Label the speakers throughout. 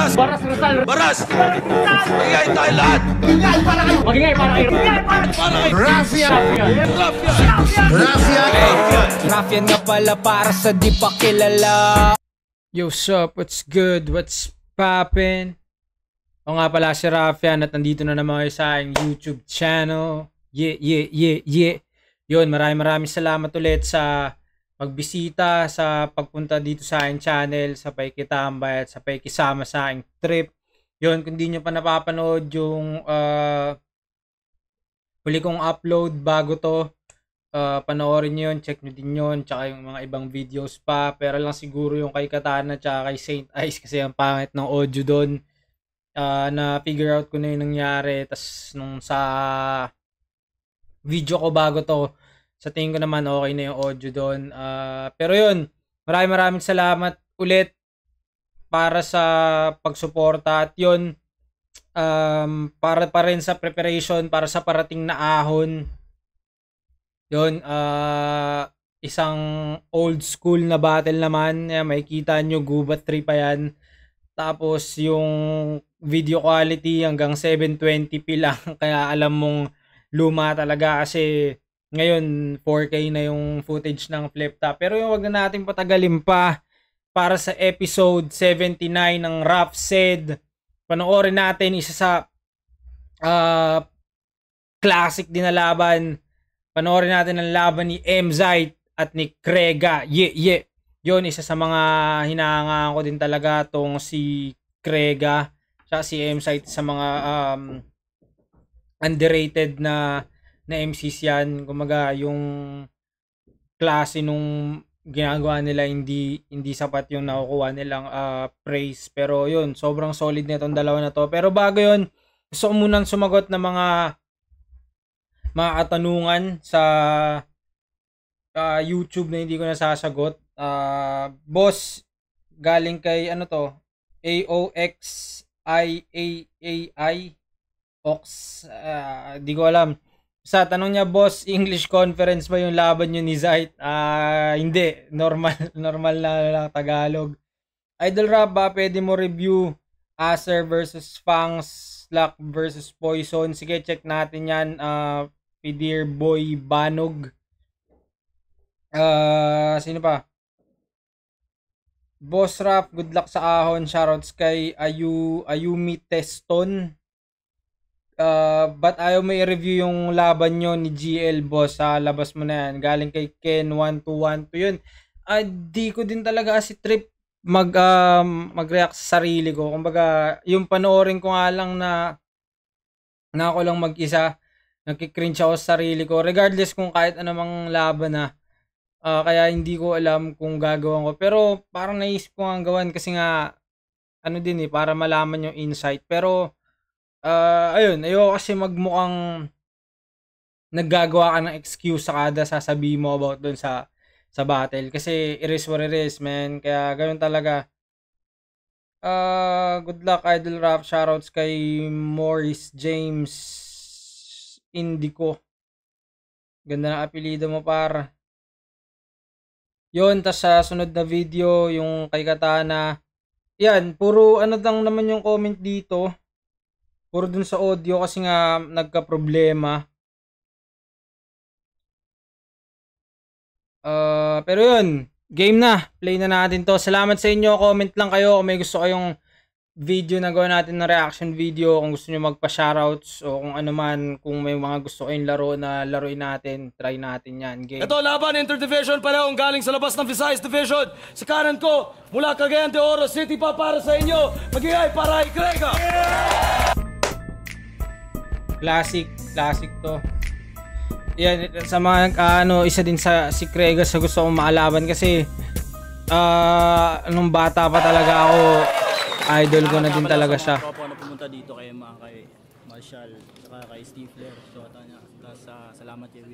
Speaker 1: Baras!
Speaker 2: Baras Rizal!
Speaker 1: Baras! Magigay tayo lahat!
Speaker 2: Magingay para kayo!
Speaker 3: Ruffian nga pala para sa di pa kilala. Yo, sup? What's good? What's poppin'? O nga pala si Ruffian at nandito na naman kayo sa aking YouTube channel. Yeah. Yun, maraming salamat ulit sa pagbisita, sa pagpunta dito sa aking channel, sa paikitambay at sa paikisama sa aking trip. Yun, kung di nyo pa napapanood yung huli kong upload bago to, panoorin nyo yun, check nyo din yun, tsaka yung mga ibang videos pa. Pero lang siguro yung kay Katana tsaka kay Saint Ice kasi ang pangit ng audio doon. Na figure out ko na yung nangyari. Tas nung sa video ko bago to, sa tingin ko naman okay na yung audio doon. Pero yun, maraming salamat ulit para sa pagsuporta. At yun, para pa rin sa preparation para sa parating na ahon. Yun, isang old school na battle naman. Makikita nyo, Gubat 3 pa yan. Tapos yung video quality hanggang 720p lang. Kaya alam mong luma talaga kasi ngayon 4K na yung footage ng flip top. Pero yung wag na natin patagalin pa, para sa episode 79 ng Rough Said, panoorin natin isa sa classic din na laban. Panoorin natin ang laban ni MZite at ni Krega. Yeah. Yun, isa sa mga hinahangaan ko din talaga tong si Krega siya si MZite, sa mga underrated na MCs yan. Kumaga yung klase nung ginagawa nila hindi sapat yung nakukuha nilang praise. Pero yun, sobrang solid nitong dalawa na to. Pero bago yun, gusto ko munang sumagot ng mga katanungan sa YouTube na hindi ko nasasagot. Boss, galing kay ano to, AOXIAAI Ox, di ko alam. Sa tanong niya, boss, English conference ba yung laban nyo ni Zite? Hindi, normal na Tagalog. Idol Rap ba, pwede mo review Acer versus Fangs, Slack versus Poison? Sige, check natin yan. Pidir Boy Banog. Sino pa? Boss Rap, good luck sa ahon. Shoutouts kay Ayumi Teston. But ayaw may review yung laban nyo ni GL, boss. Labas mo na yan. Galing kay Ken1212 yun. Di ko din talaga si trip mag-react sa sarili ko. Kumbaga, yung panoorin ko nga lang na ako lang mag-isa, nagkikringe ako sa sarili ko. Regardless kung kahit anumang laban na. Kaya hindi ko alam kung gagawin ko. Pero parang naisip ko nga gawan kasi nga, ano din para malaman yung insight. Pero, ayun, ayoko kasi magmukhang naggagawa ka ng excuse sa kada sasabihin mo about dun sa battle. Kasi it is what it is, man. Kaya ganun talaga. Good luck, Idol Rap. Shoutouts kay Morris James Indico. Ganda ng apelido mo, par. Yun, tas sa sunod na video, yung kay Katana. Yan, puro ano lang naman yung comment dito. Puro dun sa audio kasi nga nagka-problema. Pero yun, game na. Play na natin to. Salamat sa inyo. Comment lang kayo kung may gusto kayong video na gawin natin na reaction video. Kung gusto nyo magpa-shoutouts o kung ano man. Kung may mga gusto kayong laro na laruin natin, try natin yan. Game.
Speaker 1: Ito, laban Interdivision parehong galing sa labas ng Visayas Division. Sa kanan ko, mula Cagayan de Oro City pa para sa inyo. Magigay para kay Krega.
Speaker 3: Classic to. Yan, sa mga isa din sa si Krega sa gusto kong maalaban kasi nung bata pa talaga ako, idol ko na din talaga siya.
Speaker 4: Ako na pumunta dito kay Marshall saka kay Steve Flair. So salamat kay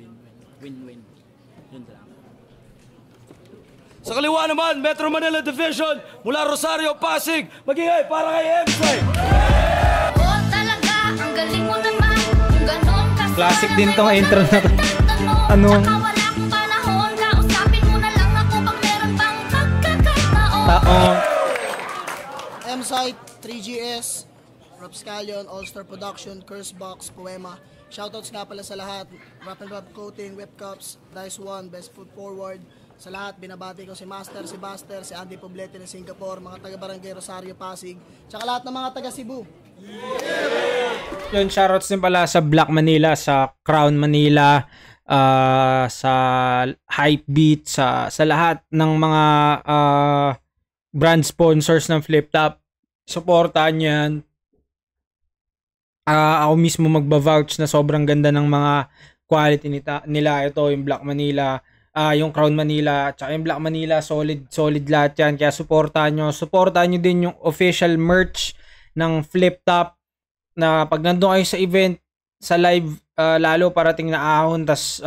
Speaker 4: Win-win. Yun lang.
Speaker 1: Sa kaliwa naman, Metro Manila Division mula Rosario, Pasig. Magigay para kay MZite.
Speaker 3: Classic din tong intro na to. Anong taong
Speaker 5: Insight, 3GS, Rapscallion, All-Star Production, Cursebox, Poema. Shoutouts nga pala sa lahat. Rap and Rap Coating, Whip Cups, Dice One, Best Foot Forward. Sa lahat, binabati ko si Master, si Buster, si Andy Poblete ng Singapore, mga taga-Barangay Rosario, Pasig, tsaka lahat ng mga taga-Cebu.
Speaker 3: Yun, shoutouts din pala sa Black Manila, sa Crown Manila, sa Hypebeat, sa lahat ng mga brand sponsors ng Flip Top. Supportahan nyo yan. Ako mismo magba-vouch na sobrang ganda ng mga quality nila. Ito yung Black Manila, yung Crown Manila, tsaka yung Black Manila, solid lahat yan. Kaya supportahan nyo din yung official merch ng Flip Top, na pag nandun kayo sa event, sa live, lalo parating na ahon, tas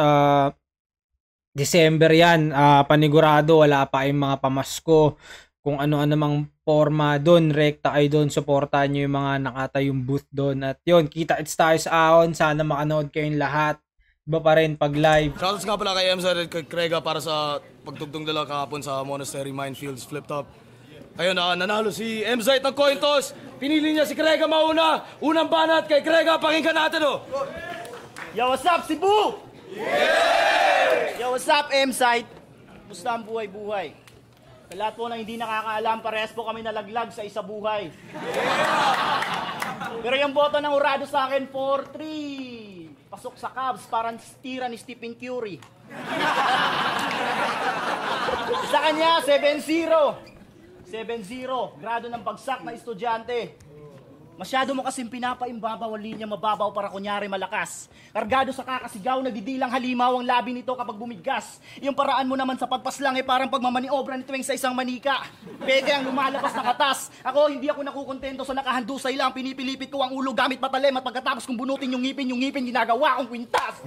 Speaker 3: December yan, panigurado, wala pa yung mga pamasko, kung ano-ano mang forma doon, rekta kayo doon, supportahan nyo yung mga nakatayong booth doon. At yun, kita-its tayo sa ahon, sana makanood kayong lahat. Iba pa rin pag live.
Speaker 1: Shoutouts nga pala kay Emsa at kay Krega para sa pagtugtong nila kahapon sa Monastery Minefields Flip Top. Ayun, nanalo si Emzite ng coin toss. Pinili niya si Krega mauna. Unang banat kay Krega, pakinggan natin oh.
Speaker 4: Yo, what's up, Cebu? Yeah! Yo, what's up, M-Site? Musta ang buhay-buhay? Sa lahat po na hindi nakakaalam, parehas po kami nalaglag sa isa buhay. Pero yung boto ng Urado sa akin, 4-3. Pasok sa Cavs, parang tira ni Stephen Curry. Sa kanya, 7-0. 7-0, grado ng bagsak na estudyante. Masyado mo kasing pinapaimbabaw ang linya mababaw para kunyari malakas. Kargado sa kakasigaw, nagdidilang halimaw ang labi nito kapag bumigkas. Yung paraan mo naman sa pagpaslang parang pagmamaniobra nito sa isang manika. Pwede ang lumalabas na katas. Ako, hindi ako nakukontento sa nakahandusay lang. Pinipilipit ko ang ulo gamit patalim at pagkatapos kong bunutin yung ngipin ginagawa kong kwintas.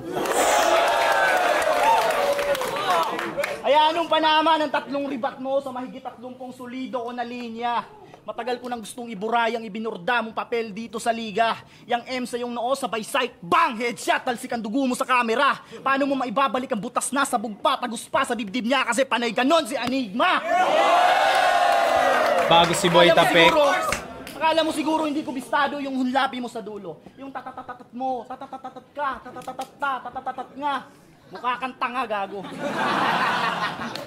Speaker 4: Ay anong panama ng 3 ribat mo sa mahigit 30 solido ko na linya? Matagal ko nang gustong iburayang ibinurda mong papel dito sa liga. Yang M sa yung noo, sabay sight, bang! Headshot, talsik ang dugo mo sa camera. Paano mo maibabalik ang butas na sa bugpa, tagus pa sa dibdib niya kasi panay ganon si Enigma.
Speaker 3: Bago si Boy Tapek.
Speaker 4: Akala mo siguro hindi ko bistado yung hunlapi mo sa dulo. Yung tatatatat mo, tatatatat ka, tatatatat nga. Mukha kang tanga, gago.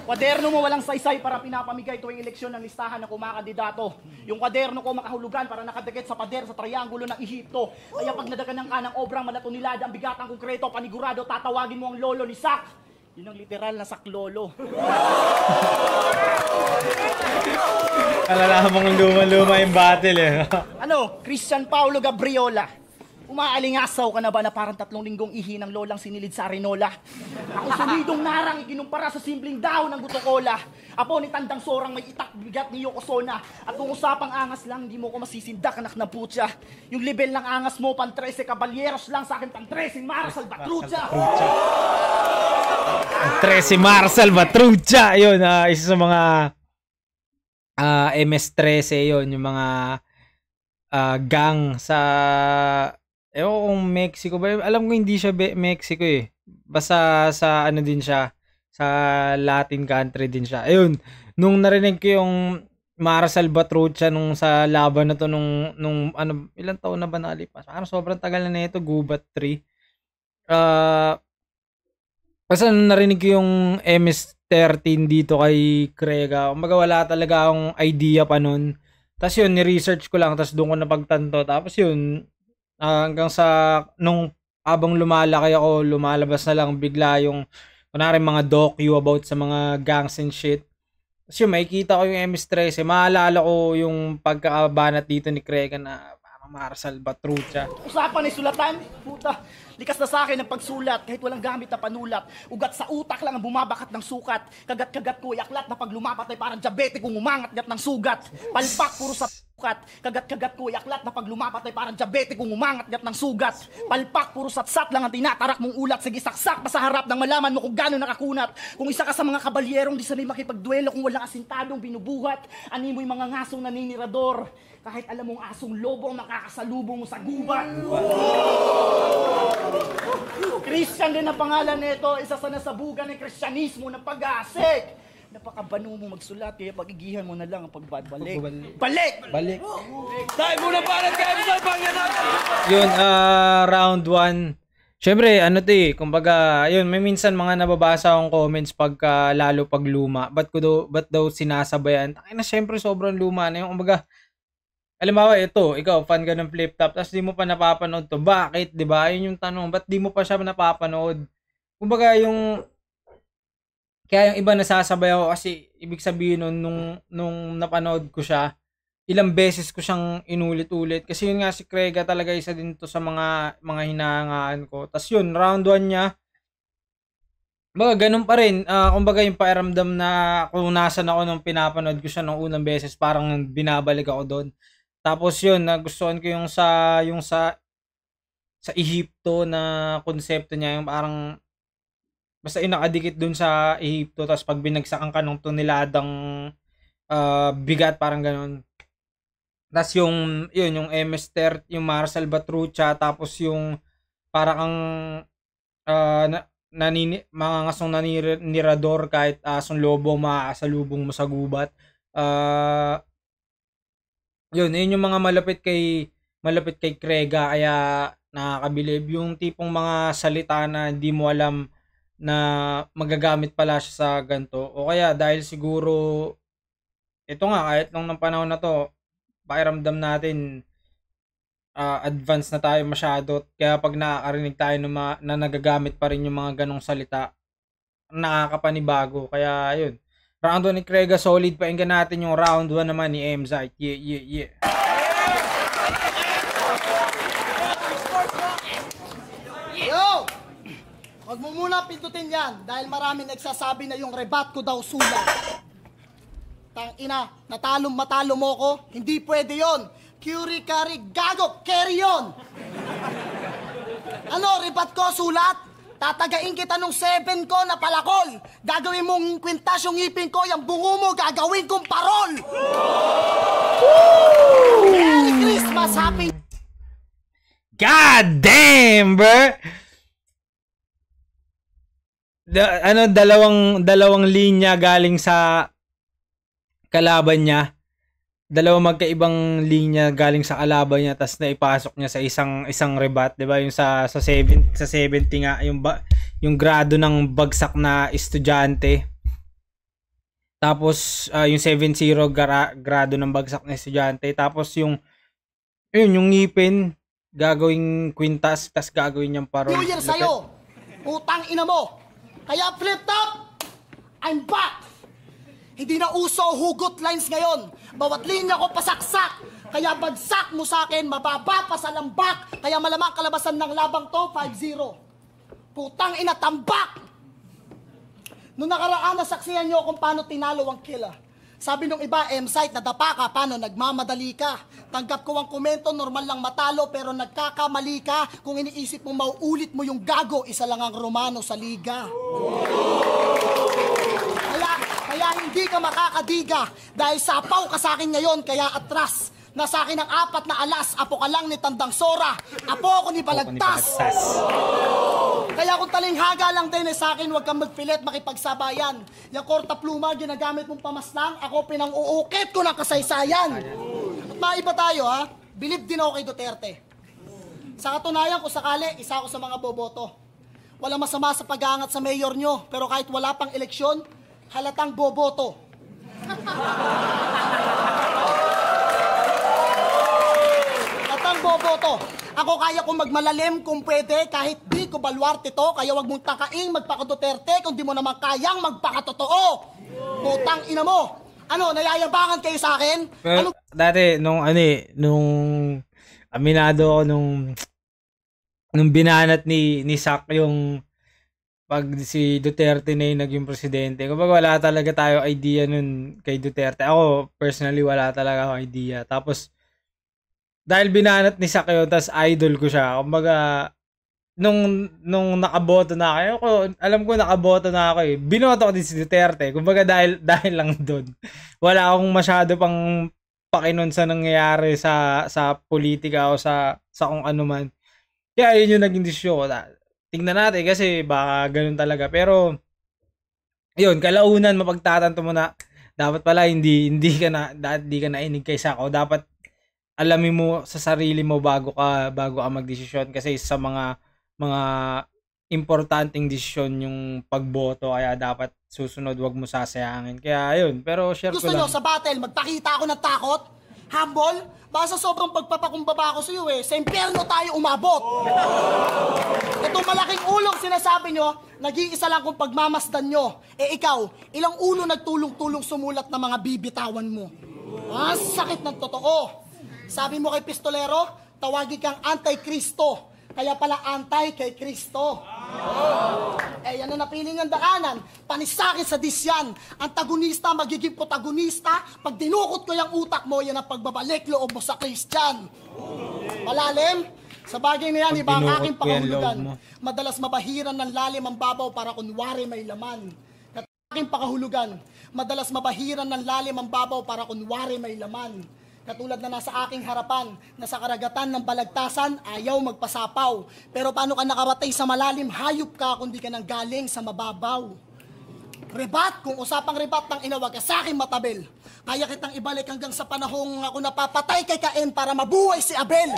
Speaker 4: Kwaderno mo walang saysay para pinapamigay tuwing eleksyon ng listahan ng kumakandidato. Yung kwaderno ko makahulugan para nakadikit sa pader sa triangulo ng Ehipto. Kaya pag nadaganan ka ng obrang malatunilad ang bigatang konkreto, panigurado, tatawagin mo ang lolo ni Sak. Yun ang literal na saklolo.
Speaker 3: Alala mong luma-luma yung battle eh.
Speaker 4: Ano, Christian Paulo Gabriola. Umaalingasaw ka na ba na parang 3 linggong ihi ng lolang sinilid sa Arenola? Ako solidong narang ikinumpara sa simpleng dahon ng gutokola. Apo ni Tandang Sorang may itak bigat ni Yokozuna. At kung usapang angas lang, hindi mo ko masisindak, anak ng putya. Yung level ng angas mo, pang 13 kabalyeros lang, sa akin pang 13 Marshal Batrucha.
Speaker 3: 13 Marshal Batrucha. Yun, isa sa mga MS-13 yun, yung mga gang sa... Ewan kung Mexico ba? Alam ko hindi siya Mexico eh. Basta sa ano din siya. Sa Latin country din siya. Ayun. Nung narinig ko yung Marshal Batrucha nung sa laban na to nung ano, ilang taon na ba nalipas? Parang sobrang tagal na nito, Gubat 3. Basta nung narinig ko yung MS-13 dito kay Krega, umaga wala talaga akong idea pa nun. Tapos yun, ni-research ko lang, tapos doon ko napagtanto. Tapos yun, hanggang sa nung abang lumalaki ako, lumalabas na lang bigla yung kunwari mga docu about sa mga gangs and shit. Tapos yun, makikita ko yung MS-13. Maalala ko yung pagkakabanat dito ni Krega na Marshal Batrucha.
Speaker 4: Usapan ay sulatan, puta. Likas na sa akin ang pagsulat kahit walang gamit na panulat. Ugat sa utak lang ang bumabakat ng sukat. Kagat-kagat ko, yaklat na pag lumapat ay parang diabetic kung umangat-gat ng sugat. Palpak, puro sa sukat. Kagat-kagat ko, yaklat na pag lumapat ay parang diabetic kung umangat-gat ng sugat. Palpak, puro sat-sat lang ang tinatarak mong ulat. Sige, saksak pa sa harap ng malaman mo kung gano'n nakakunat. Kung isa ka sa mga kabalyerong di sanay makipagduelo, kung walang asintadong binubuhat, ani mo'y mga ngasong naninirador. Kahit alam mong asong lobo ang makakasalubong mo sa gubat. Christian din ang pangalan nito, isa sa nasabugan ng Kristyanismo ng pag-aasik. Napakabano mo magsulat, kaya pagigihan mo na lang ang pagbabalik.
Speaker 3: Balik.
Speaker 1: Tayo muna banat kay M-Zite,
Speaker 3: Yun, round 1. Siyempre, ano to eh, kumbaga, yun, may minsan mga nababasa akong comments pagka lalo pag luma. Ba't daw sinasabayan? Takina, siyempre sobrang luma na yung, kumbaga, halimbawa, ito, ikaw, fan ka ng Flip Top, tapos di mo pa napapanood to. Bakit, di ba? Yun yung tanong, ba't di mo pa siya napapanood? Kumbaga, kaya yung iba nasasabay ako kasi, ibig sabihin nung napanood ko siya, ilang beses ko siyang inulit-ulit. Kasi yun nga si Krega talaga isa din to sa mga hinahangaan ko. Tapos yun, round 1 niya, kumbaga ganun pa rin. Kumbaga yung pakiramdam na kung nasan ako nung pinapanood ko siya nung unang beses, parang binabalik ako doon. Tapos yun, nagustuhan ko yung sa Ehipto na konsepto niya, yung parang basta nakadikit dun sa Ehipto, tapos pag binagsakan ka ng toneladang bigat, parang ganun. Tapos yung Emester, yung Marcel Batrucha, tapos yung parang mga ngasong nanirador kahit asong lobo maasalubong mo sa gubat. Yun yung mga malapit kay Krega, kaya nakakabilib. Yung tipong mga salita na hindi mo alam na magagamit pala siya sa ganito. O kaya dahil siguro, ito nga, kahit nung panahon na to, pakiramdam natin advance na tayo masyado, kaya pag nakakarinig tayo na nagagamit pa rin yung mga ganong salita, nakakapanibago. Kaya yun, round 1 ni Krega solid. Painggan natin yung round 1 naman ni M-Zite. Yeah.
Speaker 5: Yo! Huwag mo muna pindutin yan dahil marami nagsasabi na yung rebat ko daw sulat. Tangina, matalo mo ko, hindi pwede yon. Curie carry, gago, carry yon. Ano, rebat ko sulat? Tatagain kita nung 7 ko na palakol. Gagawin mong kwintas yung ngipin ko, yung bungo mo gagawin kong parol. Merry Christmas, happy...
Speaker 3: God damn, bro! Dalawang linya galing sa kalaban niya. Dalawang magkaibang linya galing sa kalaban niya, tas naipasok niya sa isang rebat, 'di ba? Yung sa 70 nga yung grado ng bagsak na estudyante. Tapos yung 70 grado ng bagsak na estudyante. Tapos yung ngipin gagawing kwintas, tas gagawin niyang parol.
Speaker 5: New Year sa'yo! Utang ina mo! Kaya Flip Top, I'm back! Hindi na uso hugot lines ngayon. Bawat linya ko pasaksak. Kaya bagsak mo sa akin, mababa pa sa lambak. Kaya malamang kalabasan ng labang to, 5-0. Putang ina, tambak! Noong nakaraan, nasaksihan nyo kung paano tinalo ang killer. Sabi nung iba, M-Zite, nadapa ka, paano nagmamadali ka? Tanggap ko ang komento, normal lang matalo, pero nagkakamali ka. Kung iniisip mo mauulit mo yung gago, isa lang ang Romano sa liga. Kaya hindi ka makakadiga, dahil sapaw ka sa akin ngayon, kaya atras. Nasa akin ang 4 na alas, apo ka lang ni Tandang Sora, apo ako ni Balagtas. Kaya kung talinghaga lang din sa akin, huwag kang magpilit makipagsabayan. Yung korta pluma, ginagamit mong pamaslang, ako pinang-uukit ko ng kasaysayan. At maiba tayo ha, bilib din ako kay Duterte. Sa katunayan, kung sakali, isa ako sa mga boboto. Wala masama sa pag-aangat sa mayor nyo, pero kahit wala pang eleksyon, halatang boboto. Boboto. Ako kaya kong magmalalim kung pwede kahit di ko baluarte to, kaya wag mong takaing magpaka-Duterte kung di mo naman kayang magpaka-totoo. Putang ina mo. Ano, nayayabangan kayo sa akin?
Speaker 3: Well, dati nung aminado ako nung binanat ni Sak yung pag si Duterte na yung naging presidente. Kapag wala talaga tayo idea nun kay Duterte. Ako personally wala talaga akong idea. Tapos dahil binanat ni Sakyo, tas idol ko siya. Kumbaga, nung nakaboto na ako, alam ko nakaboto na ako eh. Binoto ko din si Duterte. Kumbaga dahil lang doon. Wala akong masyado pang pakinon sa nangyayari sa politika o sa kung ano man. Kaya yun yung naging desisyon ko. Tingnan natin kasi baka ganun talaga. Pero yun, kalaunan mapagtatanto mo na dapat pala hindi ka nainig kay Sako. Dapat alamin mo sa sarili mo bago ka magdesisyon, kasi sa mga importanteng desisyon yung pagboto, kaya dapat susunod, wag mo sasayangin. Kaya yun, pero share ko
Speaker 5: Gusto
Speaker 3: lang.
Speaker 5: nyo sa battle, magpakita ako ng takot? Humble? Baka sa sobrang pagpapakumbaba ko sa iyo sa impyerno tayo umabot. Itong malaking ulong sinasabi nyo, nag-iisa lang kung pagmamasdan nyo. Ikaw, ilang ulo nagtulong-tulong sumulat ng mga bibitawan mo? Sakit ng totoo. Sabi mo kay Pistolero, tawagin kang Anti-Kristo. Kaya pala antay kay Kristo. Yan na napiling ang daanan. Panisakit sa disyan. Antagonista magiging protagonista. Pag dinukot ko yung utak mo, yan ang pagbabalik loob mo sa Christian. Malalim? Sa bagay na yan, iba ang aking pakahulugan. Madalas mabahiran ng lalim ang babaw para kunwari may laman. At aking pakahulugan, madalas mabahiran ng lalim ang babaw para kunwari may laman. Katulad na nasa aking harapan, na sa karagatan ng balagtasan, ayaw magpasapaw. Pero paano ka nakarating sa malalim, hayop ka kundi ka nang galing sa mababaw. Rebat, kung usapang rebat ng inawag ka sa aking matabil, kaya kitang ibalik hanggang sa panahong ako napapatay kay Cain para mabuhay si Abel.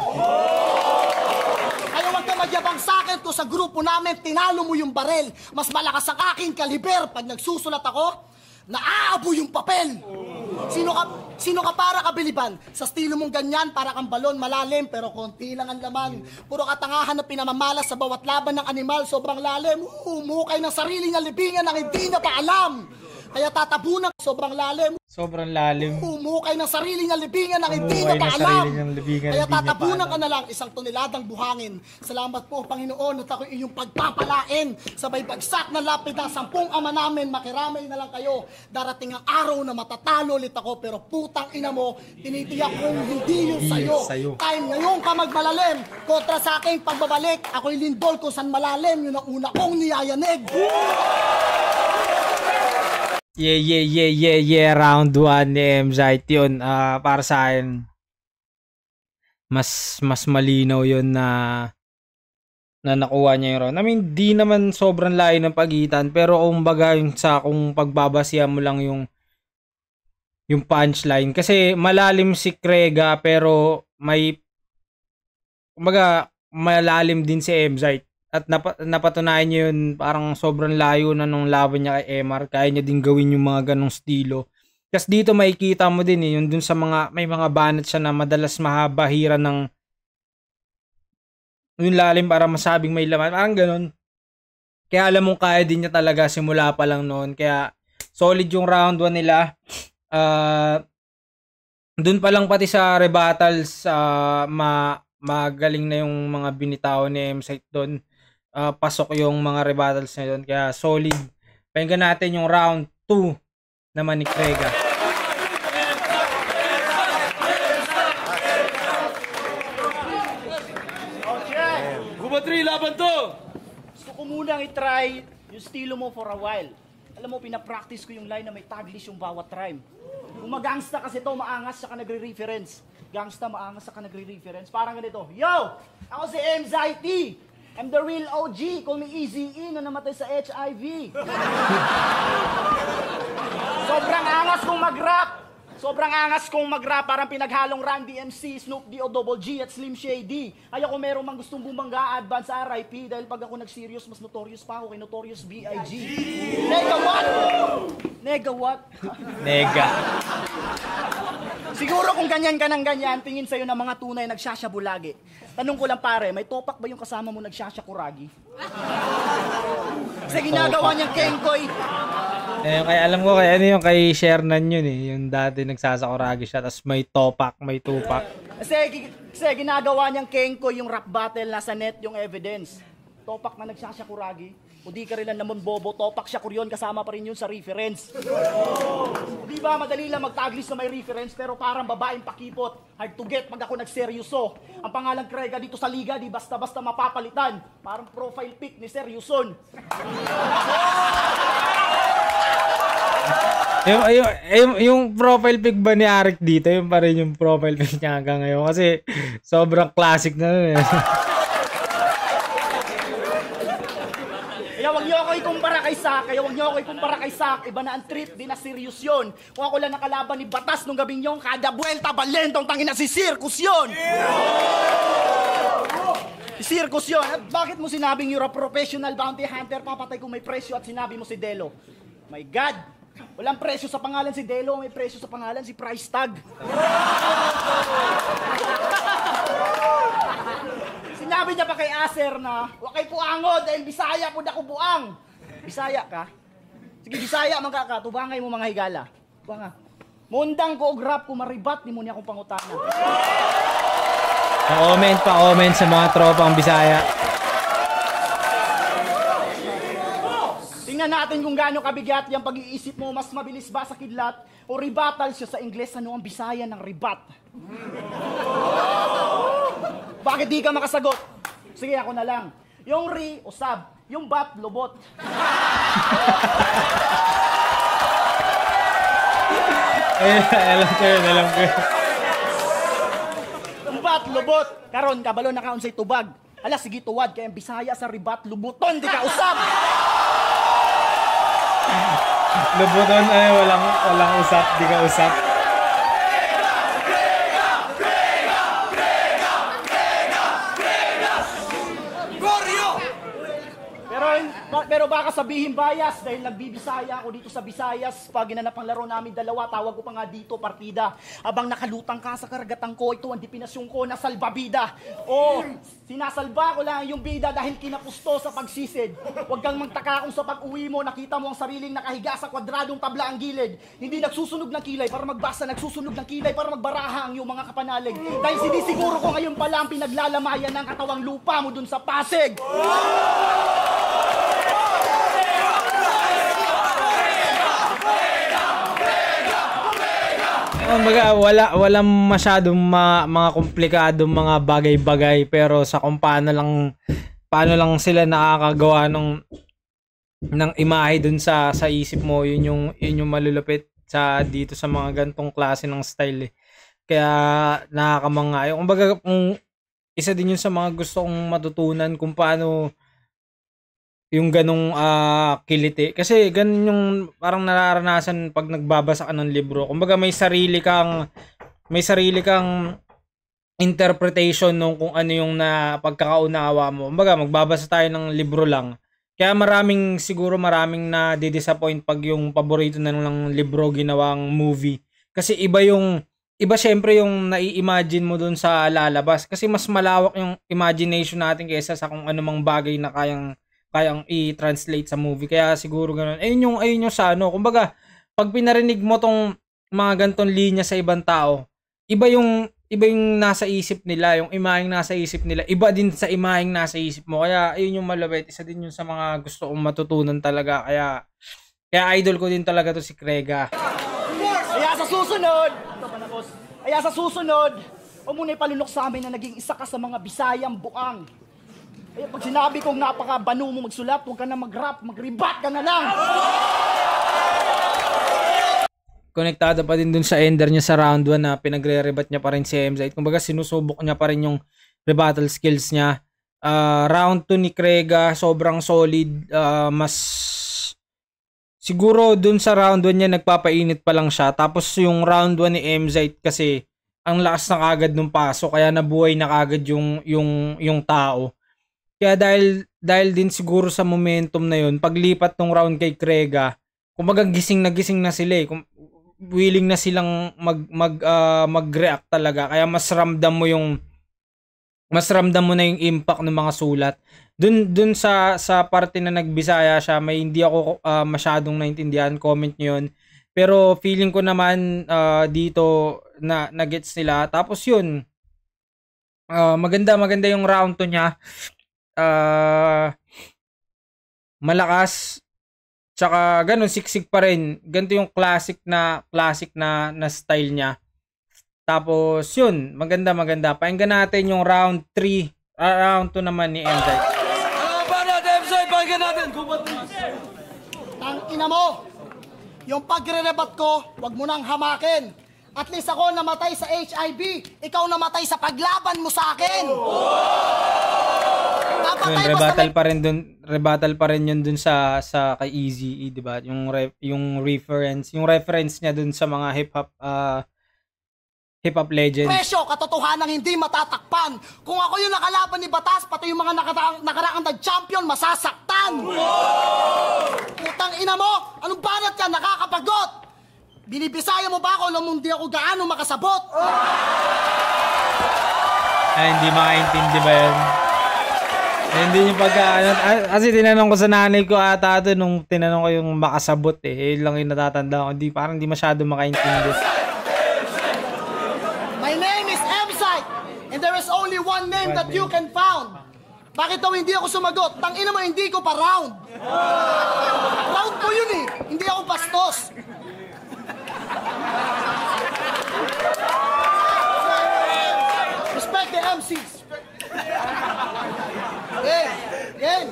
Speaker 5: Kaya huwag ka magyabang sa akin kung sa grupo namin tinalo mo yung barel. Mas malakas ang aking kaliber pag nagsusulat ako, naaabo yung papel. Sino ka para kabiliban? Sa estilo mong ganyan, para kang balon malalim, pero konti lang ang laman. Puro katangahan na pinamamalas sa bawat laban ng animal, sobrang lalim. Umukay ng sarili niya libingan ang hindi na pa alam. Kaya tatabunan sobrang lalim.
Speaker 3: Sobrang lalim.
Speaker 5: Umukay ng sarili niya libingan ang hindi na pa alam. Kaya tatabunan ka na lang 1 toneladang buhangin. Salamat po, Panginoon, at ako inyong pagpapalain. Sabay bagsak na lapid ng 10 ama namin, makiramay na lang kayo. Darating ang araw na matatalo ulit ako, pero putang ina mo, tinitiyak kong hindi yun sa'yo. Time ngayon ka magmalalim. Kontra sa aking pagbabalik, ako'y lindol kung saan malalim. Yun ang una kong niyayanig.
Speaker 3: Yeah. Round 1 ni MZite yun. Para sa akin, mas malinaw yun na nakuha niya yung round. I mean, di naman sobrang layo ng pagitan, pero kumbaga kung pagbabasihan mo lang yung punchline. Kasi malalim si Krega, pero kumbaga malalim din si MZite. At napatunayan niya yun, parang sobrang layo na nung laban niya kay MR. Kaya niya din gawin yung mga ganong estilo. Kasi dito makikita mo din yun dun sa may mga banat siya na madalas mahabahira ng yung lalim para masabing may laman. Parang ganon. Kaya alam mong kaya din niya talaga simula pa lang noon. Kaya solid yung round 1 nila. Dun pa lang pati sa rebattles, magaling na yung mga binitaw ni MZite doon. Pasok yung mga rebattles na doon. Kaya solid. Pakinggan natin yung round 2 naman ni Krega.
Speaker 1: Kuba 3, laban to!
Speaker 4: Gusto ko munang itry yung estilo mo for a while. Alam mo, pinapractice ko yung line na may taglish yung bawat rhyme. Kung mag-gangsta kasi to, maangas siya ka nagre-reference. Gangsta, maangas siya ka nagre-reference. Parang ganito, yo! Ako si MZite! I'm the real OG. Call me Eazy-E na namatay sa HIV. Sobrang angas kong mag-rap. Sobrang angas kong mag-rap. Parang pinaghalong Randy MC, Snoop D o Double G at Slim Shady. Kaya kung meron mang gustong bumangga, advance sa RIP. Dahil pag ako nag-serious, mas notorious pa ako kay Notorious B.I.G. Nega what? Nega what?
Speaker 3: Nega.
Speaker 4: Siguro kung ganyan ka ng ganyan, tingin sa'yo ng mga tunay nagsasyabu lagi. Tanong ko lang pare, may topak ba yung kasama mo nagsasyakuragi? Kasi ginagawa niyang kengkoy.
Speaker 3: Alam ko yung kay Shernan yun yung dati nagsasakuragi siya, tapos may topak, may tupak.
Speaker 4: Kasi ginagawa niyang kengkoy yung rap battle, nasa net yung evidence. Topak na nagsasyakuragi. O di ka rin lang naman bobo, topak siya kuryon, kasama pa rin yun sa reference. Di ba, madali lang magtaglis na may reference, pero parang babaeng pakipot. Hard to get pag ako nagseryoso. Ang pangalang Krega dito sa liga, di basta-basta mapapalitan. Parang profile pic ni Seryoson.
Speaker 3: yung profile pic ba ni Arik dito, yung pa rin yung profile pic niya hanggang ngayon. Kasi sobrang classic na nun
Speaker 4: Kaya wag niyo ako ikumpara kay Sak, kaya huwag niyo ako ikumpara kay Sak. Iba na ang trip, di na serious yun. Kung ako lang nakalaban ni Batas nung gabing yun, kada buwelta, balentong tangin na si Circus yun! Si Circus yun. At bakit mo sinabing you're a professional bounty hunter, papatay kung may presyo at sinabi mo si Delo? My God! Walang presyo sa pangalan si Delo, may presyo sa pangalan si Price Tag. Sinabi niya pa kay Acer na, "Wa kay puangod dahil Bisaya po dako buang." Bisaya ka? Sige, Bisaya man ka, tubangay mo mga higala. Tubanga. Mundang ko og rap ko maribat ni mo niya akong pangutana.
Speaker 3: Pa-comment sa mga tropang Bisaya.
Speaker 4: Tingnan natin kung gaano kabigat yung pag-iisip mo, mas mabilis ba sa kidlat o rebuttal siya sa Ingles, ano ang Bisaya ng rebat? Bakit di ka makasagot? Sige, ako na lang. Yung ri, usab. Yung bat, lubot.
Speaker 3: Alam ko yun.
Speaker 4: Yung bat, lubot. Karon, kabalo na kaon sa tubag. Ala, sige tuwad, kaya ang Bisaya sa rebat, lubuton, di ka usab.
Speaker 3: Lubuton ay walang usap, di ka usap.
Speaker 4: Pero baka sabihin bias dahil nagbibisaya ako dito sa Visayas. Pag ginanap ang laro namin dalawa, tawag ko pa nga dito partida. Abang nakalutang ka sa karagatan ko, ito ang dipinasyon ko na salbabida. Sinasalba ko lang yung bida dahil kinapusto sa pagsisid. Huwag kang magtaka kung sa pag-uwi mo, nakita mo ang sariling nakahiga sa kwadradong tabla ang gilid. Hindi nagsusunog ng kilay para magbasa, nagsusunog ng kilay para magbaraha ang iyong mga kapanalig. Dahil sinisiguro ko ngayon pala ang pinaglalamayan ng katawang lupa mo dun sa Pasig.
Speaker 3: Walang masyadong mga komplikadong mga bagay-bagay, pero sa kung paano lang sila nakakagawa ng imahe dun sa isip mo, yun yung malulupit dito sa mga gantong klase ng style eh. Kaya nakakamanga. Kumbaga, isa din yun sa mga gusto kong matutunan kung paano yung ganong kiliti. Kasi ganun yung parang nararanasan pag nagbabasa ka ng libro. Kumbaga may sarili kang interpretation nung kung ano yung pagkakaunawa mo. Kumbaga magbabasa tayo ng libro lang. Kaya maraming na di-disappoint pag yung paborito na ng libro ginawang movie. Kasi iba syempre yung nai-imagine mo dun sa lalabas. Kasi mas malawak yung imagination natin kaysa sa kung anumang bagay na kayang i-translate sa movie. Kaya siguro ganun. Ayun yung sa ano. Kumbaga, pag pinarinig mo tong mga gantong linya sa ibang tao, iba yung nasa isip nila, yung imaheng nasa isip nila, iba din sa imaheng nasa isip mo. Kaya ayun yung malapit. Isa din yun sa mga gusto kong matutunan talaga. Kaya idol ko din talaga to si Krega.
Speaker 4: Kaya sa susunod, huwag muna ipalunok sa amin na naging isa ka sa mga Bisayang buang. Ay, pag sinabi kong napaka-banu mo magsulat, huwag ka na mag-rap, mag-rebat ka na lang!
Speaker 3: Konektado pa din dun sa ender niya sa round 1 na pinagre-rebat niya pa rin si MZ. Kumbaga sinusubok niya pa rin yung rebuttal skills niya. Round 2 ni Krega, sobrang solid. Siguro dun sa round 1 niya nagpapainit pa lang siya. Tapos yung round 1 ni MZ kasi ang lakas na kagad nung paso, kaya nabuhay na kagad yung tao. Kaya dahil din siguro sa momentum na yun, paglipat ng round kay Krega, kumbaga gising na sila eh. Willing na silang mag-react talaga. Kaya mas ramdam mo na yung impact ng mga sulat. Dun sa parte na nagbisaya siya, may hindi ako masyadong naintindihan, comment niyo yun. Pero feeling ko naman dito na gets nila. Tapos yun, maganda yung round 2 niya. Malakas, tsaka ganun, siksik pa rin. Ganito yung classic na style niya. Tapos yun, maganda. Pakinggan natin yung round 3, round 2 naman ni MZ.
Speaker 1: Pakinggan natin.
Speaker 5: Ang ina mo, yung pagre-rebat ko, wag mo nang hamakin. At least ako namatay sa HIV, ikaw namatay sa paglaban mo sa akin.
Speaker 3: Yun, rebuttal pa rin dun. rebuttal pa rin yun dun sa kay Eazy, 'di ba? Yung reference niya dun sa mga hip hop legends.
Speaker 5: Presyo, katotohanan hindi matatakpan. Kung ako yung nakalaban ni Batas, pati yung mga nakaraang nag-champion, masasaktan. Putang ina mo, anong banat ka, nakakapagod? Binibisaya mo ba ako nung hindi ako gaano makasabot?
Speaker 3: Ay, hindi makaintindi ba yun? Ay, hindi yung kasi tinanong ko sa nanay ko ata ito nung tinanong ko yung makasabot eh. Yun lang yung natatanda ko. Parang hindi masyado makaintindi.
Speaker 5: My name is Emzite, and there is only one name that you can found. Bakit daw hindi ako sumagot? Tangina mo, hindi ko pa round. Round ko yun eh. Hindi ako bastos. Respect the MCs. Game.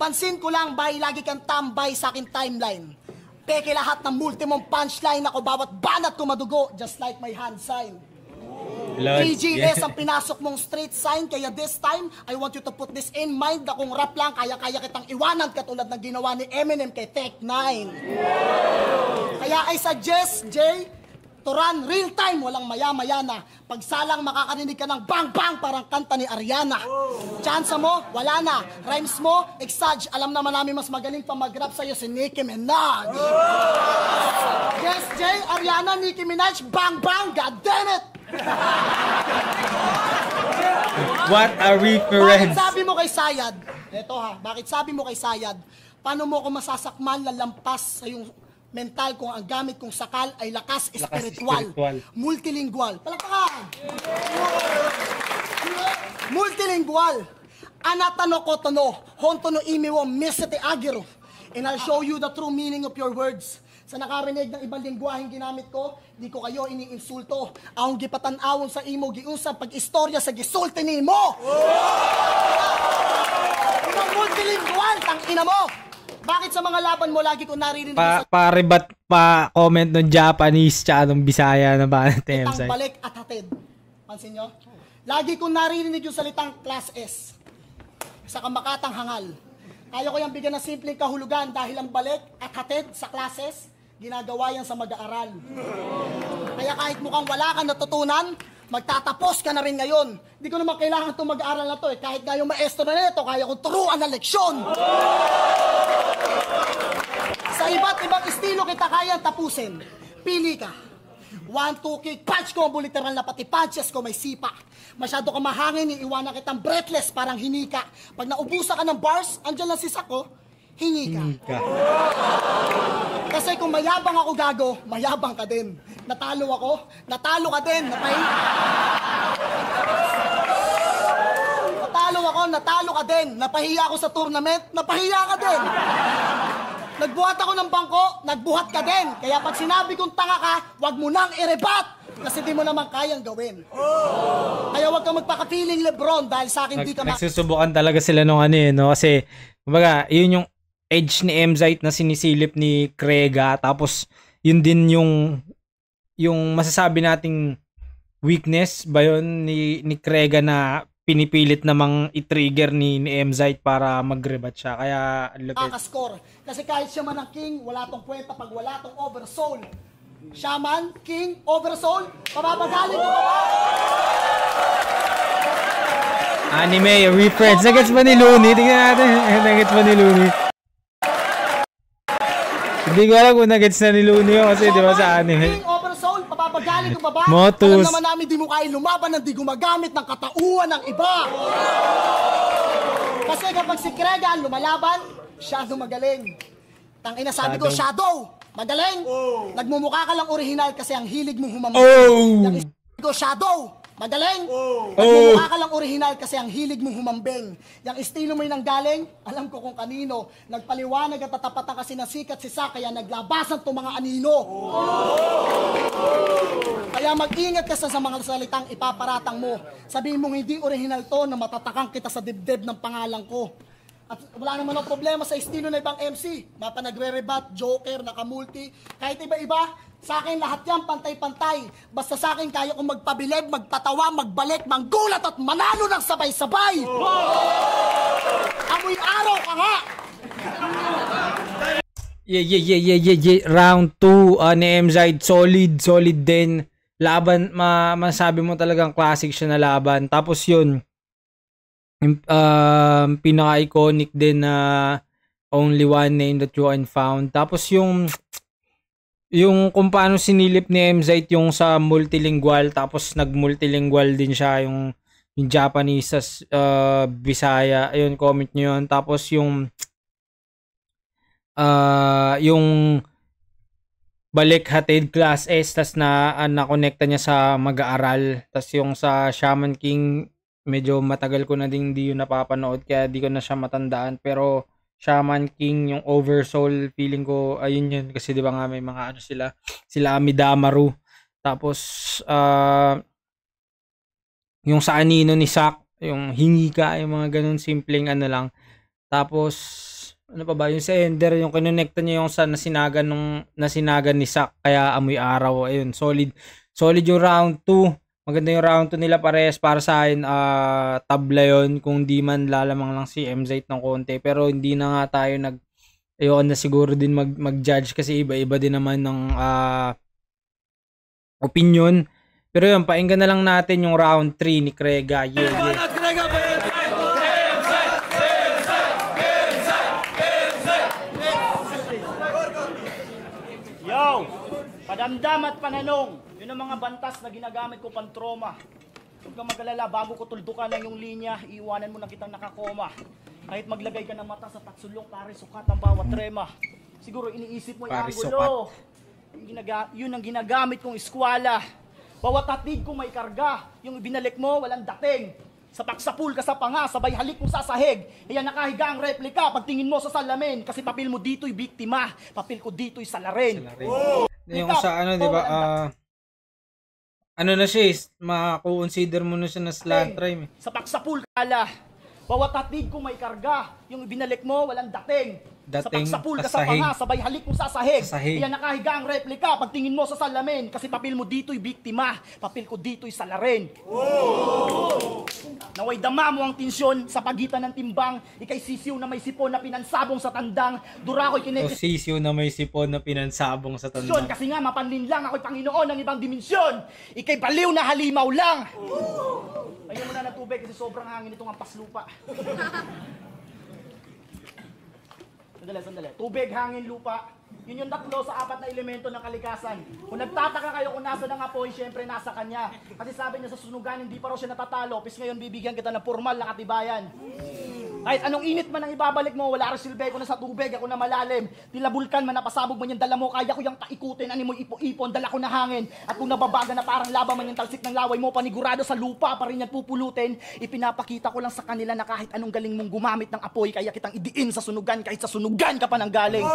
Speaker 5: Pansin ko lang, bay, lagi kang tambay sa akin timeline. Peke lahat ng multi mong punchline ako, bawat banat ko madugo, just like my hand sign. PGS ang pinasok mong straight sign, kaya this time, I want you to put this in mind na kung rap lang, kaya kitang iwanan katulad ng ginawa ni Eminem kay Tech-9. Kaya I suggest, Jay, to run real time, walang maya-maya na. Pagsalang makakarinig ka ng bang-bang parang kanta ni Ariana. Chance mo, wala na. Rhymes mo, exage. Alam naman namin mas magaling pa mag-rap sa'yo si Nicki Minaj. Yes, Jay, Ariana, Nicki Minaj, bang-bang, goddammit!
Speaker 3: What a reference!
Speaker 5: Bakit sabi mo kay Sayad? Eto ha, bakit sabi mo kay Sayad? Paano mo ko masasakman lalampas sa yung mental kung ang gamit kong sakal ay lakas espiritual. Multilingual. Palakpakan! Multilingual. Anatano ko tono, honto no imi wo misete agiro. And I'll show you the true meaning of your words. Sa nakarinig ng ibang lingwaheng ginamit ko, di ko kayo iniinsulto. Akong gipatan-awon sa imo, giunsang pag-istorya sa gisulti ni mo. Inang multilingual, tang ina mo. Bakit sa mga laban mo lagi ko naririnig
Speaker 3: comment ng Japanese tsaka ng Bisaya na ba natin?
Speaker 5: Salitang balik at hatid. Pansin nyo? Lagi ko naririnig yung salitang class S. Sa kamakatang hangal. Kaya ko yung bigyan ng simpleng kahulugan dahil ang balik at hatid sa classes, ginagawa yan sa mag-aaral. Kaya kahit mukhang wala kang natutunan, magtatapos ka na rin ngayon. Hindi ko naman kailangan itong mag-aaral na to eh. Kahit nga yung maestro na nito, kaya kong turuan ng leksyon. Sa iba't ibang estilo kita kayang tapusin. Pili ka. 1, 2, kick, punch ko, literal na pati punches ko may sipa. Masyado ka mahangin, iiwanan kitang breathless, parang hinika. Pag naubusan ka ng bars, andyan lang si Sako, hingi ka. Kasi kung mayabang ako gago, mayabang ka din. Natalo ka din. Natalo ka din. Napahiya ako sa tournament, napahiya ka din. Nagbuhat ako ng bangko, nagbuhat ka din. Kaya pag sinabi kong tanga ka, wag mo nang i-rebat. Kasi di mo naman kayang gawin. Kaya wag kang magpaka-feeling Lebron dahil sa akin di ka
Speaker 3: nagsusubukan talaga sila nung no? Kasi, kumbaga, yun yung edge ni Emzite na sinisilip ni Krega. Tapos, yun din yung masasabi nating weakness ba yun ni Krega na pinipilit namang i-trigger ni Emzite para mag-rebat siya. Kaya,
Speaker 5: score. Kasi kahit siya man ang king, wala tong kwenta pag wala tong oversoul. Siya man, king, oversoul, pababagaling ko ba?
Speaker 3: Anime, reference. Nagets ba ni Looney? Tingnan natin. Nagets ba ni Looney? Hindi ko alam kung nagets na ni Looney yun kasi di ba sa anime.
Speaker 5: King, oversoul, pababagaling ko ba?
Speaker 3: Motus.
Speaker 5: Alam naman namin di mo kaya lumaban ng di gumagamit ng katauhan ng iba. Kasi kapag si Krega ang lumalaban, Shadow magaling. Tangina sabi ko, Shadow, magaling. Nagmumukha ka lang original kasi ang hilig mong humambing. Yung sabi ko, Shadow, magaling. Nagmumukha ka lang original kasi ang hilig mong humambing. Yung estilo mo yung nanggaling, alam ko kung kanino. Nagpaliwanag at tatapatan kasi ng sikat si Sa, kaya naglabasan itong mga anino. Kaya mag-ingat ka sa mga salitang ipaparatang mo. Sabihin mong hindi original to na matatakang kita sa dibdib ng pangalan ko. At wala naman ang problema sa estilo na ibang MC. Mapa nagre-rebat, joker, nakamulti. Kahit iba-iba, sa akin lahat yan pantay-pantay. Basta sa akin kaya kong magpabilib, magpatawa, magbalik, manggulat at manalo ng sabay-sabay.
Speaker 4: Amoy araw ka nga!
Speaker 3: Yeah. Round 2 ni MZ, solid din. Laban, masabi mo talagang classic siya na laban. Tapos yun, pinaka-iconic din na only one name that you can found. Tapos yung kung paano sinilip ni MZ yung sa multilingual, tapos nag-multilingual din siya yung Japanese sa Bisaya. Ayun, comment nyo yun. Tapos yung balik hatid class S, tas na-connecta niya sa mag-aaral. Tas yung sa Shaman King, medyo matagal ko na din hindi yun napapanood, kaya di ko na siya matandaan. Pero Shaman King, yung Oversoul, feeling ko, ayun yun. Kasi di ba nga may mga ano sila Amidamaru. Tapos, yung sa Anino ni Sak, yung Hingi Ka, yung mga ganun, simpleng ano lang. Tapos, ano pa ba, yung sa Ender, yung kinonekta niya yung sa nasinagan ni Sak, kaya Amoy Araw. Ayun, solid yung round 2. Maganda yung round 2 nila parehas. Para sa akin, tabla yun, kung di man lalamang lang si MZ ng konti. Pero hindi na nga tayo ayoko na siguro din mag-judge kasi iba-iba din naman ng opinion. Pero yun, painggan na lang natin yung round 3 ni Krega. Yeah.
Speaker 4: Yo! Padamdam at pananong, yun ang mga bantas na ginagamit ko pang trauma. Huwag kang mag-alala, bago ko tuldukan ng yung linya, iiwanan mo na kitang nakakoma. Kahit maglagay ka ng mata sa tatsulok, pare sukat ang bawat trema. Siguro iniisip mo yung angulo. Yun ang ginagamit kong eskwala. Bawat hatid ko may karga, yung ibinalik mo walang dating. Sapak-sapul ka sa panga, sabay halik mo sa sahig. Iyan nakahiga ang replika, pagtingin mo sa salamin. Kasi papel mo dito'y biktima, papel ko dito'y salarin.
Speaker 3: Yung sa ano, di ba, ano na siya, mako-consider mo na siya na slant rhyme.
Speaker 4: Sapak-sapul kala, bawat hatid ko may karga, yung ibinalik mo walang dating. Sapak-sapul ka sa panga, sabay halik mo sa sahig. Iyan nakahiga ang replika, pagtingin mo sa salamin. Kasi papel mo dito'y biktima, papel ko dito'y salarin. Naway dama mo ang tensyon sa pagitan ng timbang. Ika'y sisiw na may sipon na pinansabong sa tandang. Dura ko'y
Speaker 3: sisiw na may sipon na pinansabong sa tandang.
Speaker 4: Kasi nga mapanlin lang ako'y Panginoon ng ibang dimensyon. Ika'y baliw na halimaw lang. Ayaw mo na ng tubig kasi sobrang hangin itong ampas lupa. Sandali. Tubig, hangin, lupa. Yun yung tatlo sa 4 na elemento ng kalikasan. Kung nagtataka kayo kung nasa ng apoy, syempre nasa kanya. Kasi sabi niya sa sunugan, hindi pa raw siya natatalo. Pis ngayon bibigyan kita ng formal na katibayan. Kahit anong init man ang ibabalik mo, wala rin silbi ko na sa tubig, ako na malalim. Tila bulkan man, napasabog man yung dala mo, kaya ko yung paikutin, ani mo ipo-ipon, dala ko na hangin. At kung nababaga na parang laba man yung talsik ng laway mo, panigurado sa lupa pa rin yan pupulutin. Ipinapakita ko lang sa kanila na kahit anong galing mong gumamit ng apoy, kaya kitang idiin sa sunugan, kahit sa sunugan ka pa nang galing.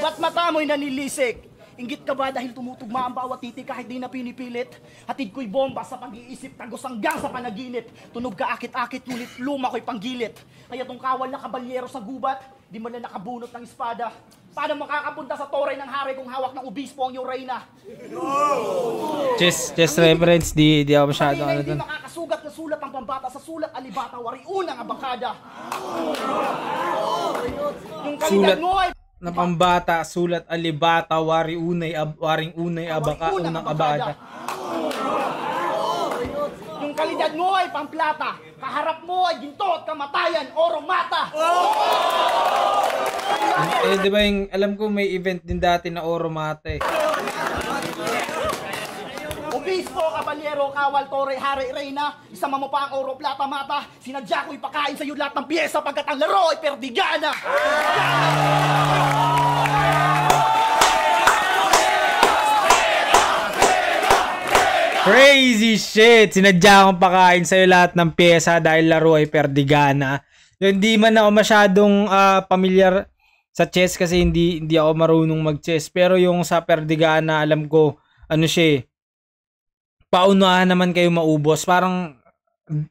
Speaker 4: Ba't mata mo'y nanilisik? Inggit ka ba dahil tumutugma ang bawat titik kahit di na pinipilit? Hatid ko'y bomba sa pag-iisip, tagos hanggang sa panaginip. Tunog ka akit-akit, ngunit luma ko'y panggilit. Kaya tong kawal na kabalyero sa gubat, di man na nakabunot ng espada. Paano makakapunta sa toray ng hari kung hawak ng obispo ang iyong reyna?
Speaker 3: Chess reference, di ako masyado ano dun.
Speaker 4: Hindi makakasugat na sulat ang pambata sa sulat alibata, wari unang abakada. Yung kalidad mo ay
Speaker 3: na pambata, sulat alibata, waring unay abaka, unang abada.
Speaker 4: Yung kalidad mo ay pamplata, kaharap mo ay ginto at kamatayan, oro mata.
Speaker 3: Di ba yung, alam ko may event din dati na oro mata eh.
Speaker 4: Obispo, kabalyero, kawal, tore, hari, reyna, isama mo pa ang oro, plata, mata. Sinadya ko ipakain sa iyo lahat ng piyesa pagkat ang laro ay perdigana.
Speaker 3: Crazy shit! Sinadya akong pakain sa'yo lahat ng pyesa dahil laro ay perdigana. Hindi man ako masyadong pamilyar sa chess kasi hindi ako marunong mag-chess. Pero yung sa perdigana, alam ko, ano siya eh, paunahan naman kayo maubos. Parang,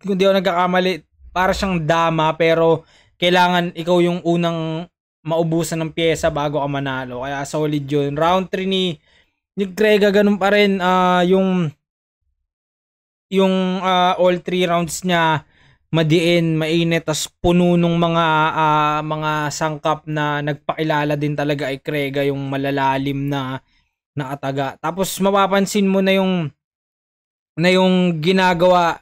Speaker 3: kung di ako nagkakamali, para siyang dama, pero kailangan ikaw yung unang maubusan ng pyesa bago ka manalo. Kaya solid yun. Round 3 ni Grega, ganun pa rin. Yung all 3 rounds niya, madiin, mainit, tas puno nung mga sangkap na nagpakilala din talaga ay Grega, yung malalalim na nakataga. Tapos mapapansin mo na yung ginagawa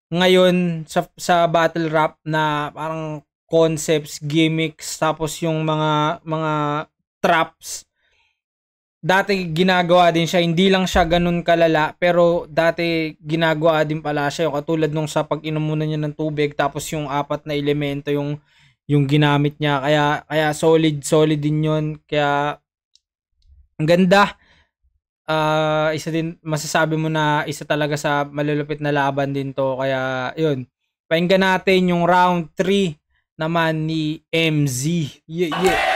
Speaker 3: ngayon sa battle rap na parang concepts, gimmicks, tapos yung mga traps. Dati ginagawa din siya, hindi lang siya ganun kalala, pero dati ginagawa din pala siya, yung katulad nung sa pag-inom muna niya ng tubig, tapos yung 4 na elemento yung ginamit niya, kaya solid din yun, kaya ang ganda. Isa din, masasabi mo na isa talaga sa malulupit na laban din to, kaya yun, pakinggan natin yung round 3 naman ni MZ. Yeah.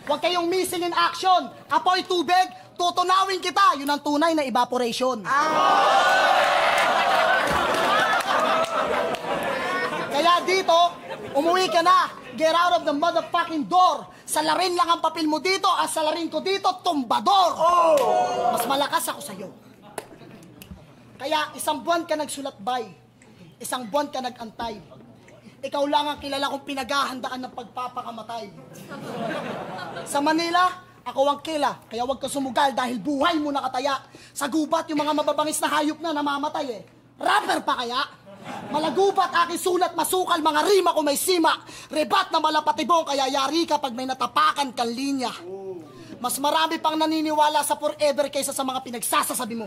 Speaker 5: Huwag kayong missing in action. Apoy tubig, tutunawin kita. Yun ang tunay na evaporation. Kaya dito, umuwi ka na. Get out of the motherfucking door. Salarin lang ang papel mo dito, at salarin ko dito, tumbador. Mas malakas ako sa'yo. Kaya 1 buwan ka nagsulat bay. 1 buwan ka nagantay. Ikaw lang ang kilala kong pinaghahandaan ng pagpapakamatay. Sa Manila, ako ang kila, kaya huwag ka sumugal dahil buhay mo nakataya. Sa gubat, yung mga mababangis na hayop na namamatay eh. Rapper pa kaya? Malagubat aking sulat, masukal, mga rima ko may sima. Rebat na malapatibong, kaya yari ka pag may natapakan kang linya. Mas marami pang naniniwala sa forever kaysa sa mga pinagsasasabi mo.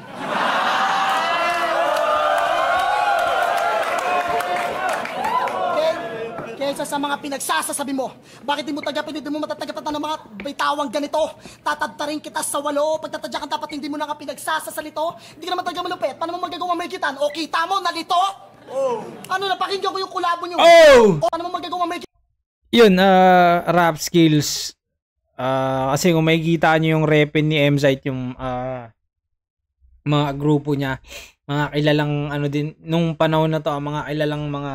Speaker 5: Kaysa sa mga pinagsasasabi mo. Bakit di mo tagapin, hindi mo matatagapatan ng mga bitawang ganito? Tatadtarin kita sa 8, pagtatadyakan dapat hindi mo na nga pinagsasasalito. Hindi ka naman talaga malupit, paano mo magagawa may kitan? O kita mo, nalito? Ano, napakinggan ko yung kulabo nyo. O ano mo magagawa may kitan?
Speaker 3: Yun, rap skills. Kasi kung makikita nyo yung repin ni MZ, yung mga grupo niya, mga kilalang ano din, nung panahon na to, mga kilalang mga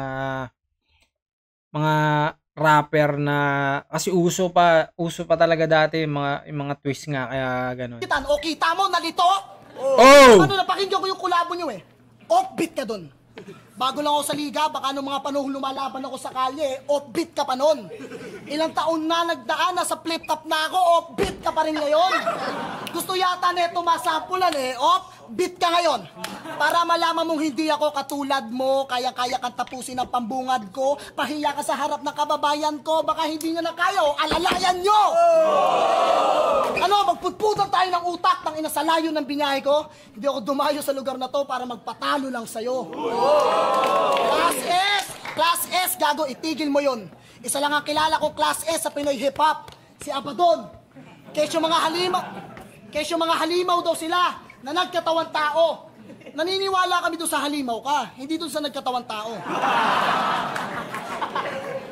Speaker 3: rapper na kasi uso pa talaga dati yung mga twist nga, kaya gano'n.
Speaker 5: O kita mo, nalito? Ano, napakinggan ko yung kulabo nyo eh. Offbeat ka dun. Bago lang ako sa liga, baka nung mga panahon lumalaban ako sa kalye, offbeat ka pa nun. Ilang taon na nagdaan, nasa flip-top na ako, offbeat ka pa rin ngayon. Gusto yata neto masampulan eh, offbeat ka ngayon. Para malaman mong hindi ako katulad mo, kaya-kaya kang tapusin ang pambungad ko, pahiya ka sa harap ng kababayan ko, baka hindi nyo na kaya, alalayan nyo! Ano, magputputan tayo ng utak ng inasalayo ng binyahe ko? Hindi ako dumayo sa lugar na to para magpatalo lang sa'yo. Class S, gago, itigil mo yun. Isa lang ang kilala ko, Class S sa Pinoy hip-hop, si Abaddon. Kesyo mga halimaw daw sila na nagkatawang tao. Naniniwala kami doon sa halimaw ka, hindi doon sa nagkatawang tao.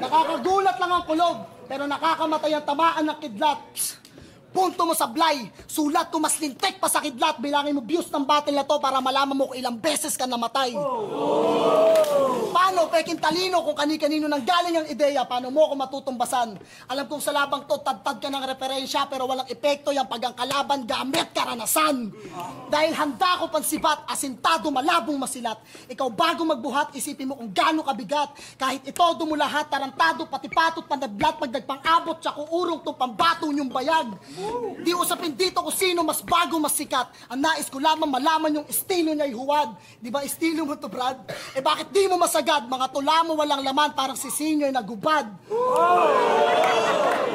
Speaker 5: Nakakagulat lang ang kulog, pero nakakamatay ang tamaan ng kidlat. Punto mo sablay, sulat ko mas lintek pa sa kidlat, bilangin mo views ng battle na to para malaman mo kung ilang beses ka namatay. Paano peking talino kung kani-kanino nang galing ang ideya, paano mo ako matutumbasan? Alam kong sa labang to, tad-tad ka ng referensya, pero walang epekto yung pag ang kalaban gamit karanasan. Dahil handa ko pansibat, asintado malabong masilat. Ikaw bago magbuhat, isipin mo kung gaano kabigat. Kahit itodo mo lahat, tarantado, pati patot, pandaglat, pagdagpang-abot, sa kuurong to pambato yung bayag. Di usapin dito kung sino mas bago, mas sikat. Ang nais ko lamang malaman yung estilo niya'y huwad. Di ba estilo mo to, Brad? Eh bakit di mo masagad? Mga tula mo walang laman, parang sisinyo'y nagubad.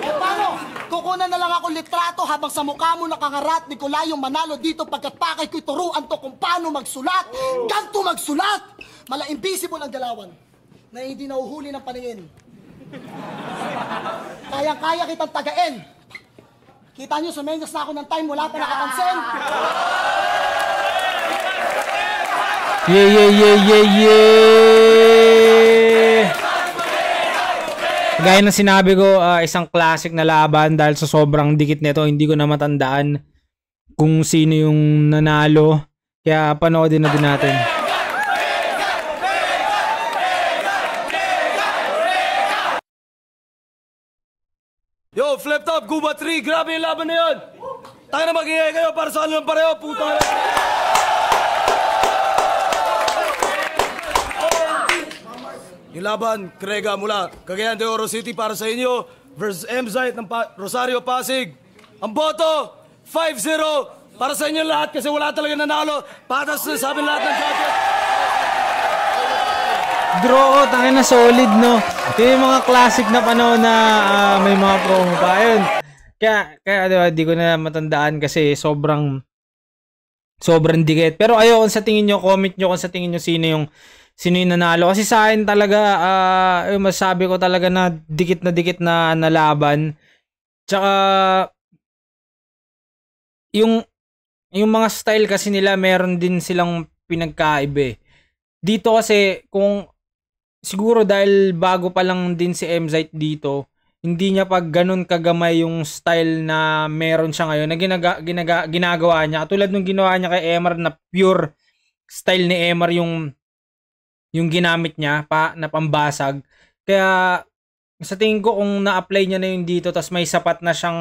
Speaker 5: Eh paano? Kukunan na lang ako litrato habang sa mukha mo nakangarat. Di ko layong manalo dito pagkat pakay ko'y turuan to kung paano magsulat. Ganto magsulat! Mala invisible ang galawan na hindi nahuhuli ng paningin. Kayang-kaya kitang tagain. Kita nyo, sumenyas na ako ng time, wala pa nakapansin.
Speaker 3: Yeah. gaya ng sinabi ko, isang classic na laban dahil sa sobrang dikit nito, hindi ko na matandaan kung sino yung nanalo. Kaya panoodin na din natin.
Speaker 1: Yo, Flip Top, Cuba 3, grabe yung laban na yun! Tayo na mag-ingay kayo para sa ano ng pareho, puta na! Yung laban, Krega mula Cagayan de Oro City para sa inyo versus M-Zite ng Rosario Pasig. Ang boto, 5-0 para sa inyo lahat kasi wala talaga nanalo. Patas na sabi lahat ng judges.
Speaker 3: Draw, tangin na solid, no? Yung mga classic na panahon na may mga promo pa. Ayun. Kaya diba, di ko na matandaan kasi sobrang dikit. Pero ayo kung sa tingin nyo, comment nyo kung sa tingin nyo sino yung nanalo. Kasi sa akin talaga, masasabi ko talaga na dikit na laban. Tsaka, yung mga style kasi nila, meron din silang pinagkaiba. Dito kasi, kung siguro dahil bago pa lang din si M-Zite dito, hindi niya pag ganun kagamay yung style na meron siya ngayon, na ginagawa niya. Katulad nung ginawa niya kay Emar na pure style ni Emar yung ginamit niya na pambasag. Kaya sa tingin ko kung na-apply niya na yun dito tas may sapat na siyang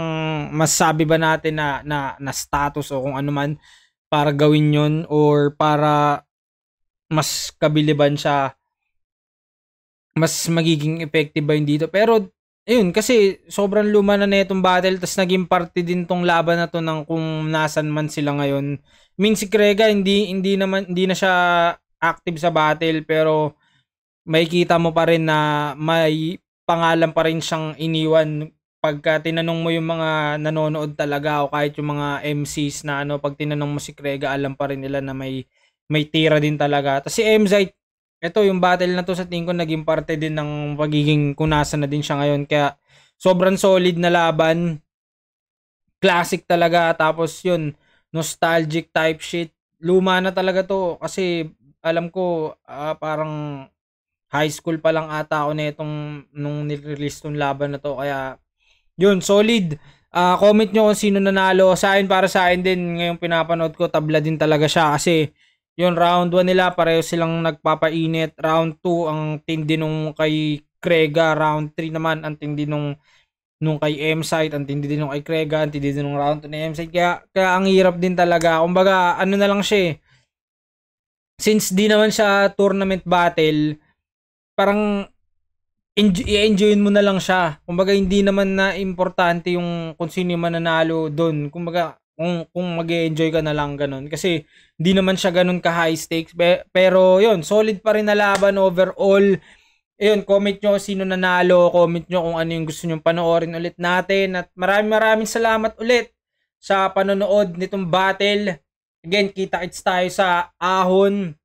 Speaker 3: masasabi ba natin na status o kung ano man para gawin yun or para mas kabiliban siya, mas magiging effective ba yun dito. Pero ayun, kasi sobrang luma na itong battle tas naging parte din tong laban na to ng kung nasan man sila ngayon. I mean, si Krega hindi na siya active sa battle pero makikita mo pa rin na may pangalan pa rin siyang iniwan pagka tinanong mo yung mga nanonood talaga o kahit yung mga MCs na pag tinanong mo si Krega, alam pa rin nila na may tira din talaga. Tapos si M-Zite, ito yung battle na to sa tingin ko naging parte din ng pagiging kunasan na din siya ngayon. Kaya sobrang solid na laban. Classic talaga. Tapos yun, nostalgic type shit. Luma na talaga to kasi alam ko parang high school pa lang ata ako nung nirelease tong laban na to. Kaya yun, solid. Comment nyo kung sino nanalo. Para sa akin din, ngayong pinapanood ko, tabla din talaga siya kasi yun, round 1 nila, pareho silang nagpapainit. Round 2, ang tindi nung kay Krega. Round 3 naman, ang tindi nung kay M-Zite. Ang tindi din nung kay Krega. Ang tindi din nung round 2 ni M-Zite. Kaya ang hirap din talaga. Kumbaga, ano na lang siya. Since di naman siya tournament battle, parang i-enjoyin mo na lang siya. Kumbaga, hindi naman na importante yung kung sino yung mananalo doon. Kumbaga, kung mag-enjoy ka na lang ganun. Kasi hindi naman siya ganun ka high stakes. Pero yun, solid pa rin na laban overall. Ayun, comment nyo sino nanalo. Comment nyo kung ano yung gusto nyo panoorin ulit natin. At maraming salamat ulit sa panonood nitong battle. Again, kita-kits tayo sa Ahon.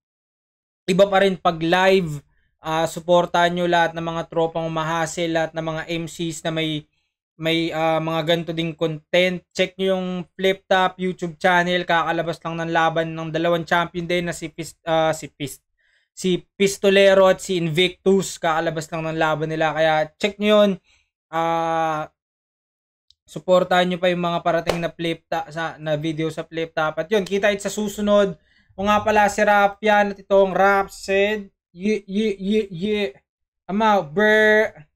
Speaker 3: Iba pa rin pag live. Suportahan nyo lahat ng mga tropang umahasel, lahat ng mga MCs na may mga ganito ding content. Check nyo yung Flip Top YouTube channel. Kakalabas lang ng laban ng dalawang champion din na si Pistolero at si Invictus. Kakalabas lang ng laban nila. Kaya check nyo yun. Suportahan nyo pa yung mga parating na na video sa Flip Top. At yun, kita sa susunod. O nga pala si Rap yan at itong Rap said, I'm out, brr.